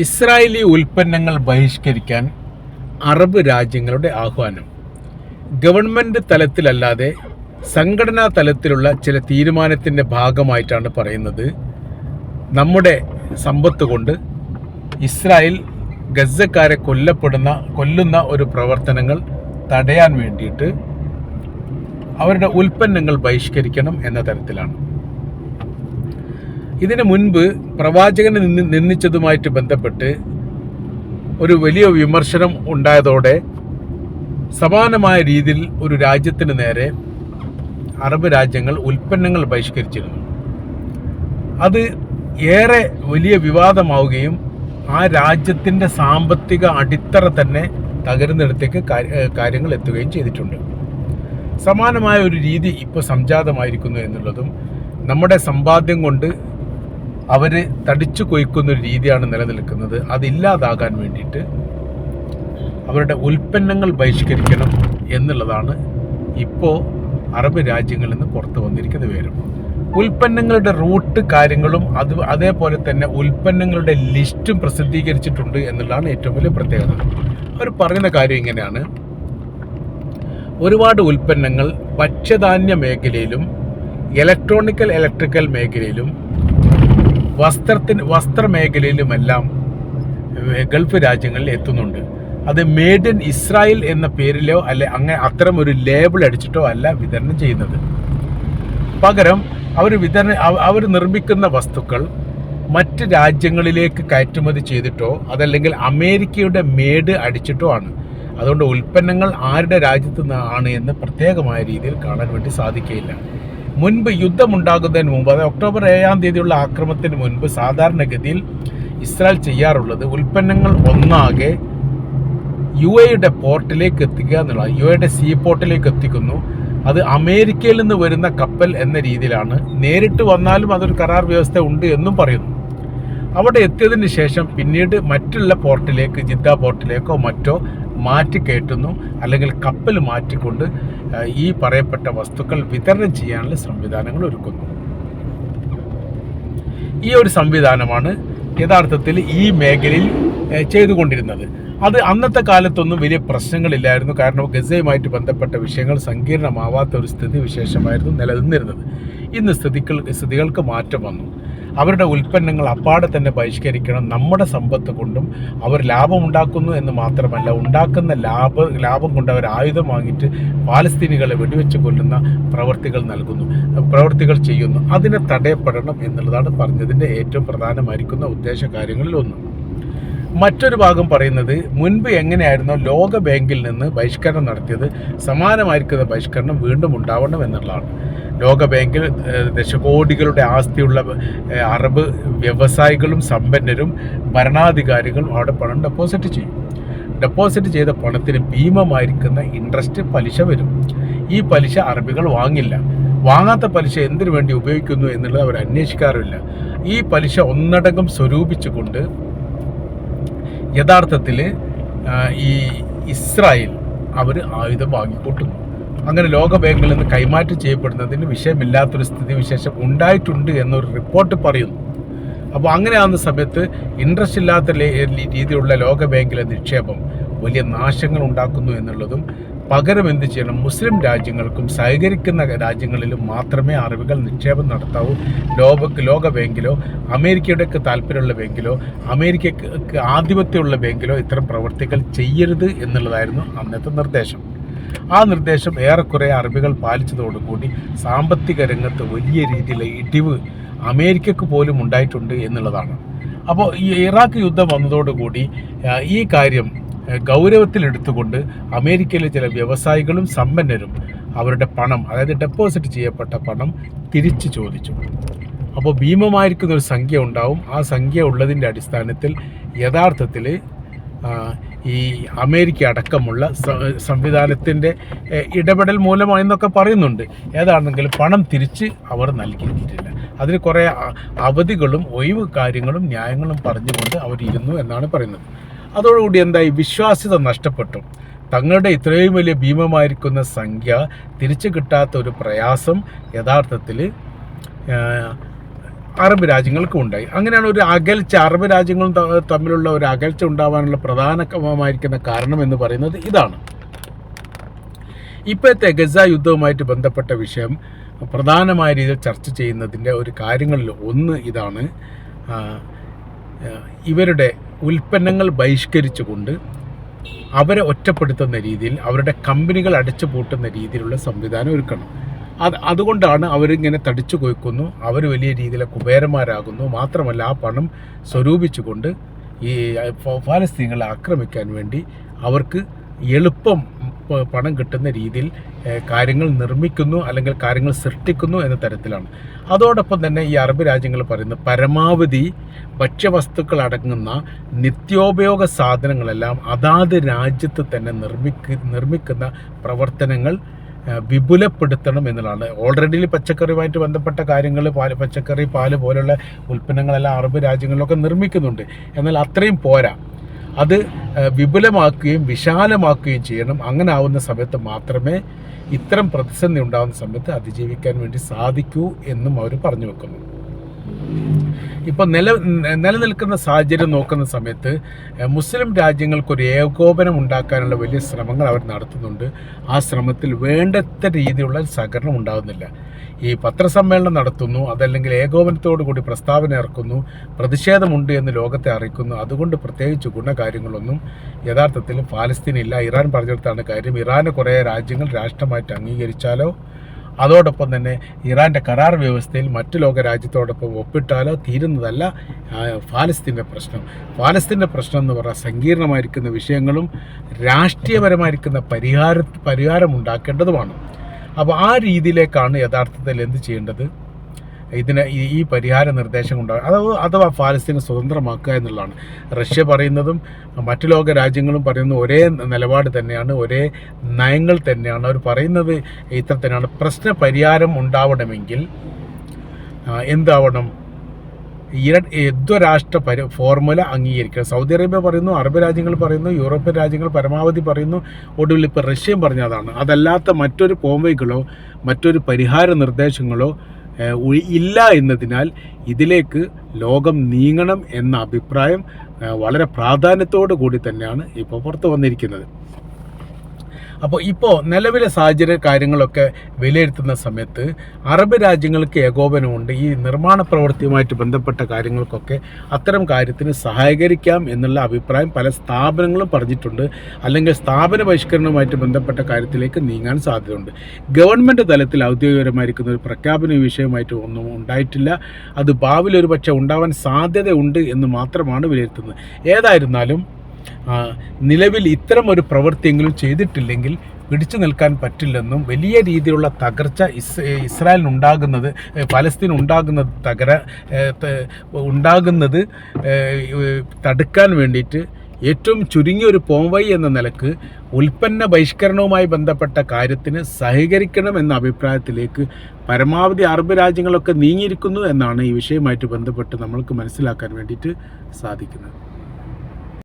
Israeli ഉൽപ്പന്നങ്ങൾ ബഹിഷ്കരിക്കാൻ Arab രാജ്യങ്ങളുടെ ആഹ്വാനം. ഗവൺമെൻറ് തലത്തിലല്ലാതെ സംഘടനാ തലത്തിലുള്ള ചില തീരുമാനത്തിൻ്റെ ഭാഗമായിട്ടാണ് പറയുന്നത്. നമ്മുടെ സമ്പത്ത് കൊണ്ട് ഇസ്രായേൽ ഗസക്കാരെ കൊല്ലുന്ന ഒരു പ്രവർത്തനങ്ങൾ തടയാൻ വേണ്ടിയിട്ട് അവരുടെ ഉൽപ്പന്നങ്ങൾ ബഹിഷ്കരിക്കണം എന്ന തരത്തിലാണ്. ഇതിനു മുൻപ് പ്രവാചകനെ നിന്ദിച്ചതുമായിട്ട് ബന്ധപ്പെട്ട് ഒരു വലിയ വിമർശനം ഉണ്ടായതോടെ സമാനമായ രീതിയിൽ ഒരു രാജ്യത്തിന് നേരെ അറബ് രാജ്യങ്ങൾ ഉൽപ്പന്നങ്ങൾ ബഹിഷ്കരിച്ചിരുന്നു. അത് ഏറെ വലിയ വിവാദമാവുകയും ആ രാജ്യത്തിൻ്റെ സാമ്പത്തിക അടിത്തറ തന്നെ തകരുന്നിടത്തേക്ക് കാര്യങ്ങൾ എത്തുകയും ചെയ്തിട്ടുണ്ട്. സമാനമായ ഒരു രീതി ഇപ്പോൾ സംജാതമായിരിക്കുന്നു എന്നുള്ളതും നമ്മുടെ സമ്പാദ്യം കൊണ്ട് അവർ തടിച്ചു കൊയ്ക്കുന്നൊരു രീതിയാണ് നിലനിൽക്കുന്നത്. അതില്ലാതാകാൻ വേണ്ടിയിട്ട് അവരുടെ ഉൽപ്പന്നങ്ങൾ ബഹിഷ്കരിക്കണം എന്നുള്ളതാണ് ഇപ്പോൾ അറബ് രാജ്യങ്ങളിൽ നിന്ന് പുറത്തു വന്നിരിക്കുന്ന വിവരം. ഉൽപ്പന്നങ്ങളുടെ റൂട്ട് കാര്യങ്ങളും അതേപോലെ തന്നെ ഉൽപ്പന്നങ്ങളുടെ ലിസ്റ്റും പ്രസിദ്ധീകരിച്ചിട്ടുണ്ട് എന്നുള്ളതാണ് ഏറ്റവും വലിയ പ്രത്യേകത. അവർ പറയുന്ന കാര്യം ഇങ്ങനെയാണ്: ഒരുപാട് ഉൽപ്പന്നങ്ങൾ ഭക്ഷ്യധാന്യ മേഖലയിലും ഇലക്ട്രിക്കൽ മേഖലയിലും വസ്ത്രമേഖലയിലുമെല്ലാം ഗൾഫ് രാജ്യങ്ങളിൽ എത്തുന്നുണ്ട്. അത് മെയ്ഡ് ഇൻ ഇസ്രായേൽ എന്ന പേരിലോ അങ്ങനെ അത്തരം ഒരു ലേബിൾ അടിച്ചിട്ടോ അല്ല വിതരണം ചെയ്യുന്നത്. പകരം അവർ നിർമ്മിക്കുന്ന വസ്തുക്കൾ മറ്റ് രാജ്യങ്ങളിലേക്ക് കയറ്റുമതി ചെയ്തിട്ടോ അതല്ലെങ്കിൽ അമേരിക്കയുടെ മേഡ് അടിച്ചിട്ടോ ആണ്. അതുകൊണ്ട് ഉൽപ്പന്നങ്ങൾ ആരുടെ രാജ്യത്തു നിന്നാണ് എന്ന് പ്രത്യേകമായ രീതിയിൽ കാണാൻ വേണ്ടി സാധിക്കുകയില്ല. മുൻപ് യുദ്ധമുണ്ടാകുന്നതിന് മുമ്പ്, അതായത് ഒക്ടോബർ 7-ാം തീയതിയുള്ള ആക്രമണത്തിന് മുൻപ് സാധാരണഗതിയിൽ ഇസ്രായേൽ ചെയ്യാറുള്ളത് ഉൽപ്പന്നങ്ങൾ ഒന്നാകെ UAE പോർട്ടിലേക്ക് എത്തിക്കുക എന്നുള്ളത്. UAE സീ പോർട്ടിലേക്ക് എത്തിക്കുന്നു. അത് അമേരിക്കയിൽ നിന്ന് വരുന്ന കപ്പൽ എന്ന രീതിയിലാണ്. നേരിട്ട് വന്നാലും അതൊരു കരാർ വ്യവസ്ഥ ഉണ്ട് എന്നും പറയുന്നു. അവിടെ എത്തിയതിന് ശേഷം പിന്നീട് മറ്റുള്ള പോർട്ടിലേക്ക്, ജിദ്ദ പോർട്ടിലേക്കോ മറ്റോ മാറ്റി കയറ്റുന്നു, അല്ലെങ്കിൽ കപ്പൽ മാറ്റിക്കൊണ്ട് ഈ പറയപ്പെട്ട വസ്തുക്കൾ വിതരണം ചെയ്യാനുള്ള സംവിധാനങ്ങൾ ഒരുക്കുന്നു. ഈ ഒരു സംവിധാനമാണ് യഥാർത്ഥത്തിൽ ഈ മേഖലയിൽ ചെയ്തുകൊണ്ടിരുന്നത്. അത് അന്നത്തെ കാലത്തൊന്നും വലിയ പ്രശ്നങ്ങളില്ലായിരുന്നു. കാരണം ഗസയുമായിട്ട് ബന്ധപ്പെട്ട വിഷയങ്ങൾ സങ്കീർണമാവാത്ത ഒരു സ്ഥിതി വിശേഷമായിരുന്നു നിലനിന്നിരുന്നത്. ഇന്ന് സ്ഥിതികൾക്ക് മാറ്റം വന്നു. അവരുടെ ഉൽപ്പന്നങ്ങൾ അപ്പാടെ തന്നെ ബഹിഷ്കരിക്കണം. നമ്മുടെ സമ്പത്ത് കൊണ്ടും അവർ ലാഭമുണ്ടാക്കുന്നു എന്ന് മാത്രമല്ല, ഉണ്ടാക്കുന്ന ലാഭം കൊണ്ട് അവർ ആയുധം വാങ്ങിയിട്ട് പാലസ്തീനികളെ വെടിവെച്ച് കൊല്ലുന്ന പ്രവർത്തികൾ ചെയ്യുന്നു. അതിനെ തടയപ്പെടണം എന്നുള്ളതാണ് പറഞ്ഞതിൻ്റെ ഏറ്റവും പ്രധാനമായിരിക്കുന്ന ഉദ്ദേശ കാര്യങ്ങളിൽ ഒന്ന്. മറ്റൊരു ഭാഗം പറയുന്നത്, മുൻപ് എങ്ങനെയായിരുന്നോ ലോക ബാങ്കിൽ നിന്ന് ബഹിഷ്കരണം നടത്തിയത്, സമാനമായിരിക്കുന്ന ബഹിഷ്കരണം വീണ്ടും ഉണ്ടാവണം എന്നുള്ളതാണ്. ലോക ബാങ്കിൽ ദശകോടികളുടെ ആസ്തിയുള്ള അറബ് വ്യവസായികളും സമ്പന്നരും ഭരണാധികാരികളും അവിടെ പണം ഡെപ്പോസിറ്റ് ചെയ്യും. ഡെപ്പോസിറ്റ് ചെയ്ത പണത്തിന് ഭീമമായിരിക്കുന്ന ഇൻട്രസ്റ്റ്, പലിശ വരും. ഈ പലിശ അറബികൾ വാങ്ങില്ല. വാങ്ങാത്ത പലിശ എന്തിനു വേണ്ടി ഉപയോഗിക്കുന്നു എന്നുള്ളത് അവർ അന്വേഷിക്കാറില്ല. ഈ പലിശ ഒന്നടങ്കം സ്വരൂപിച്ചുകൊണ്ട് യഥാർത്ഥത്തിൽ ഈ ഇസ്രായേൽ അവർ ആയുധം വാങ്ങിക്കൂട്ടുന്നു. അങ്ങനെ ലോക ബാങ്കിൽ നിന്ന് കൈമാറ്റം ചെയ്യപ്പെടുന്നതിന് വിഷയമില്ലാത്തൊരു സ്ഥിതിവിശേഷം ഉണ്ടായിട്ടുണ്ട് എന്നൊരു റിപ്പോർട്ട് പറയുന്നു. അപ്പോൾ അങ്ങനെയാകുന്ന സമയത്ത് ഇൻട്രസ്റ്റ് ഇല്ലാത്ത രീതിയിലുള്ള ലോക ബാങ്കിലെ നിക്ഷേപം വലിയ നാശങ്ങൾ ഉണ്ടാക്കുന്നു എന്നുള്ളതും, പകരം എന്ത് ചെയ്യണം, മുസ്ലിം രാജ്യങ്ങൾക്കും സഹകരിക്കുന്ന രാജ്യങ്ങളിലും മാത്രമേ അറബികൾ നിക്ഷേപം നടത്താവൂ. ലോക ബാങ്കിലോ അമേരിക്കയുടെയൊക്കെ താല്പര്യമുള്ള ബാങ്കിലോ അമേരിക്കക്ക് ആധിപത്യമുള്ള ബാങ്കിലോ ഇത്തരം പ്രവർത്തികൾ ചെയ്യരുത് എന്നുള്ളതായിരുന്നു അന്നത്തെ നിർദ്ദേശം. ആ നിർദ്ദേശം ഏറെക്കുറെ അറബികൾ പാലിച്ചതോടുകൂടി സാമ്പത്തിക രംഗത്ത് വലിയ രീതിയിലുള്ള ഇടിവ് അമേരിക്കക്ക് പോലും ഉണ്ടായിട്ടുണ്ട് എന്നുള്ളതാണ്. അപ്പോൾ ഈ ഇറാഖ് യുദ്ധം വന്നതോടുകൂടി ഈ കാര്യം ഗൗരവത്തിലെടുത്തുകൊണ്ട് അമേരിക്കയിലെ ചില വ്യവസായികളും സമ്പന്നരും അവരുടെ പണം, അതായത് ഡെപ്പോസിറ്റ് ചെയ്യപ്പെട്ട പണം തിരിച്ചു ചോദിച്ചു. അപ്പോൾ ഭീമമായിരിക്കുന്ന ഒരു സംഖ്യ ഉണ്ടാവും. ആ സംഖ്യ ഉള്ളതിൻ്റെ അടിസ്ഥാനത്തിൽ യഥാർത്ഥത്തിൽ ഈ അമേരിക്ക അടക്കമുള്ള സംവിധാനത്തിൻ്റെ ഇടപെടൽ മൂലമാണെന്നൊക്കെ പറയുന്നുണ്ട്. ഏതാണെങ്കിലും പണം തിരിച്ച് അവർ നൽകിയിട്ടില്ല. അതിന് കുറേ അവധികളും ഒഴിവ് കാര്യങ്ങളും ന്യായങ്ങളും പറഞ്ഞുകൊണ്ട് അവരിരുന്നു എന്നാണ് പറയുന്നത്. അതോടുകൂടി എന്തായി, വിശ്വാസ്യത നഷ്ടപ്പെട്ടു. തങ്ങളുടെ ഇത്രയും വലിയ ഭീമമായിരിക്കുന്ന സംഖ്യ തിരിച്ചു കിട്ടാത്ത ഒരു പ്രയാസം യഥാർത്ഥത്തിൽ അറബ് രാജ്യങ്ങൾക്കും ഉണ്ടായി. അങ്ങനെയാണ് ഒരു അകൽച്ച, അറബ് രാജ്യങ്ങളും തമ്മിലുള്ള ഒരു അകൽച്ച ഉണ്ടാവാനുള്ള പ്രധാനമായിരിക്കുന്ന കാരണം എന്ന് പറയുന്നത് ഇതാണ്. ഇപ്പോഴത്തെ ഗസ യുദ്ധവുമായിട്ട് ബന്ധപ്പെട്ട വിഷയം പ്രധാനമായ രീതിയിൽ ചർച്ച ചെയ്യുന്നതിൻ്റെ ഒരു കാര്യങ്ങളിൽ ഒന്ന് ഇതാണ്. ഇവരുടെ ഉൽപ്പന്നങ്ങൾ ബഹിഷ്കരിച്ചുകൊണ്ട് അവരെ ഒറ്റപ്പെടുത്തുന്ന രീതിയിൽ, അവരുടെ കമ്പനികൾ അടച്ചു പൂട്ടുന്ന രീതിയിലുള്ള സംവിധാനം ഒരുക്കണം. അതുകൊണ്ടാണ് അവരിങ്ങനെ തടിച്ചു കൊയ്ക്കുന്നു, അവർ വലിയ രീതിയിലെ കുബേരന്മാരാകുന്നു. മാത്രമല്ല ആ പണം സ്വരൂപിച്ചുകൊണ്ട് ഈ ഫലസ്തീനുകളെ ആക്രമിക്കാൻ വേണ്ടി അവർക്ക് എളുപ്പം പണം കിട്ടുന്ന രീതിയിൽ കാര്യങ്ങൾ നിർമ്മിക്കുന്നു, അല്ലെങ്കിൽ കാര്യങ്ങൾ സൃഷ്ടിക്കുന്നു എന്ന തരത്തിലാണ്. അതോടൊപ്പം തന്നെ ഈ അറബ് രാജ്യങ്ങൾ പറയുന്നത് പരമാവധി ഭക്ഷ്യവസ്തുക്കൾ അടങ്ങുന്ന നിത്യോപയോഗ സാധനങ്ങളെല്ലാം അതാത് രാജ്യത്ത് തന്നെ നിർമ്മിക്കുന്ന പ്രവർത്തനങ്ങൾ വിപുലപ്പെടുത്തണം എന്നുള്ളതാണ്. ഓൾറെഡി പച്ചക്കറിയുമായിട്ട് ബന്ധപ്പെട്ട കാര്യങ്ങൾ, പച്ചക്കറി, പാല് പോലുള്ള ഉൽപ്പന്നങ്ങളെല്ലാം അറബ് രാജ്യങ്ങളിലൊക്കെ നിർമ്മിക്കുന്നുണ്ട്. എന്നാൽ അത്രയും പോരാ, അത് വിപുലമാക്കുകയും വിശാലമാക്കുകയും ചെയ്യണം. അങ്ങനെ ആവുന്ന സമയത്ത് മാത്രമേ ഇത്തരം പ്രതിസന്ധി ഉണ്ടാകുന്ന സമയത്ത് അതിജീവിക്കാൻ വേണ്ടി സാധിക്കൂ എന്നും അവർ പറഞ്ഞു വെക്കുന്നു. ഇപ്പോൾ നിലനിൽക്കുന്ന സാഹചര്യം നോക്കുന്ന സമയത്ത് മുസ്ലിം രാജ്യങ്ങൾക്കൊരു ഏകോപനം ഉണ്ടാക്കാനുള്ള വലിയ ശ്രമങ്ങൾ അവർ നടത്തുന്നുണ്ട്. ആ ശ്രമത്തിൽ വേണ്ടത്ര രീതിയിലുള്ള സഹകരണം ഉണ്ടാകുന്നില്ല. ഈ പത്രസമ്മേളനം നടത്തുന്നു, അതല്ലെങ്കിൽ ഏകോപനത്തോടു കൂടി പ്രസ്താവന ഇറക്കുന്നു, പ്രതിഷേധമുണ്ട് എന്ന് ലോകത്തെ അറിയിക്കുന്നു. അതുകൊണ്ട് പ്രത്യേകിച്ച് ഗുണകാര്യങ്ങളൊന്നും യഥാർത്ഥത്തിൽ പാലസ്തീനില്ല. ഇറാൻ പറഞ്ഞെടുത്താണ് കാര്യം. ഇറാനെ കുറേ രാജ്യങ്ങൾ രാഷ്ട്രമായിട്ട് അംഗീകരിച്ചാലോ, അതോടൊപ്പം തന്നെ ഇറാൻ്റെ കരാർ വ്യവസ്ഥയിൽ മറ്റു ലോക രാജ്യത്തോടൊപ്പം ഒപ്പിട്ടാലോ തീരുന്നതല്ല ഫലസ്തീൻ്റെ പ്രശ്നം. ഫലസ്തീൻ്റെ പ്രശ്നം എന്ന് പറഞ്ഞാൽ സങ്കീർണമായിരിക്കുന്ന വിഷയങ്ങളും രാഷ്ട്രീയപരമായിരിക്കുന്ന പരിഹാരം ഉണ്ടാക്കേണ്ടതുമാണ്. അപ്പോൾ ആ രീതിയിലേക്കാണ് യഥാർത്ഥത്തിൽ എന്ത് ചെയ്യേണ്ടത്, ഈ പരിഹാര നിർദ്ദേശം ഉണ്ടാകുക, അഥവാ ഫലസ്തീനെ സ്വതന്ത്രമാക്കുക എന്നുള്ളതാണ്. റഷ്യ പറയുന്നതും മറ്റു ലോക രാജ്യങ്ങളും പറയുന്ന ഒരേ നിലപാട് തന്നെയാണ്, ഒരേ നയങ്ങൾ തന്നെയാണ്. അവർ പറയുന്നത് ഇത്ര തന്നെയാണ്. പ്രശ്ന പരിഹാരം ഉണ്ടാവണമെങ്കിൽ എന്താവണം? ദ്വരാഷ്ട്ര ഫോർമുല അംഗീകരിക്കണം. സൗദി അറേബ്യ പറയുന്നു, അറബ് രാജ്യങ്ങൾ പറയുന്നു, യൂറോപ്യൻ രാജ്യങ്ങൾ പരമാവധി പറയുന്നു, ഒടുവിൽ ഇപ്പോൾ റഷ്യയും പറഞ്ഞതാണ്. അതല്ലാത്ത മറ്റൊരു പോംവഴികളോ മറ്റൊരു പരിഹാര നിർദ്ദേശങ്ങളോ ഇല്ല എന്നതിനാൽ ഇതിലേക്ക് ലോകം നീങ്ങണം എന്ന അഭിപ്രായം വളരെ പ്രാധാന്യത്തോടു കൂടി തന്നെയാണ് ഇപ്പോൾ പുറത്തു വന്നിരിക്കുന്നത്. അപ്പോൾ നിലവിലെ സാഹചര്യ കാര്യങ്ങളൊക്കെ വിലയിരുത്തുന്ന സമയത്ത് അറബ് രാജ്യങ്ങൾക്ക് ഏകോപനമുണ്ട്. ഈ നിർമ്മാണ പ്രവൃത്തിയുമായിട്ട് ബന്ധപ്പെട്ട കാര്യങ്ങൾക്കൊക്കെ അത്തരം കാര്യത്തിന് സഹകരിക്കാം എന്നുള്ള അഭിപ്രായം പല സ്ഥാപനങ്ങളും പറഞ്ഞിട്ടുണ്ട്. അല്ലെങ്കിൽ സ്ഥാപന ബഹിഷ്കരണവുമായിട്ട് ബന്ധപ്പെട്ട കാര്യത്തിലേക്ക് നീങ്ങാൻ സാധ്യതയുണ്ട്. ഗവൺമെൻറ് തലത്തിൽ ഔദ്യോഗികപരമായിരിക്കുന്ന ഒരു പ്രഖ്യാപന വിഷയമായിട്ട് ഒന്നും ഉണ്ടായിട്ടില്ല. അത് ഭാവിയിൽ ഒരു പക്ഷേ ഉണ്ടാവാൻ സാധ്യതയുണ്ട് എന്ന് മാത്രമാണ് വിലയിരുത്തുന്നത്. ഏതായിരുന്നാലും നിലവിൽ ഇത്തരം ഒരു പ്രവൃത്തിയെങ്കിലും ചെയ്തിട്ടില്ലെങ്കിൽ പിടിച്ചു നിൽക്കാൻ പറ്റില്ലെന്നും വലിയ രീതിയിലുള്ള തകർച്ച ഇസ്രായേലിനുണ്ടാകുന്നത്, ഫലസ്തീൻ ഉണ്ടാകുന്നത് തടുക്കാൻ വേണ്ടിയിട്ട് ഏറ്റവും ചുരുങ്ങിയൊരു പോംവഴി എന്ന നിലക്ക് ഉൽപ്പന്ന ബഹിഷ്കരണവുമായി ബന്ധപ്പെട്ട കാര്യത്തിന് സഹകരിക്കണം എന്ന അഭിപ്രായത്തിലേക്ക് പരമാവധി അറബ് രാജ്യങ്ങളൊക്കെ നീങ്ങിയിരിക്കുന്നു എന്നാണ് ഈ വിഷയവുമായിട്ട് ബന്ധപ്പെട്ട് നമ്മൾക്ക് മനസ്സിലാക്കാൻ വേണ്ടിയിട്ട് സാധിക്കുന്നത്.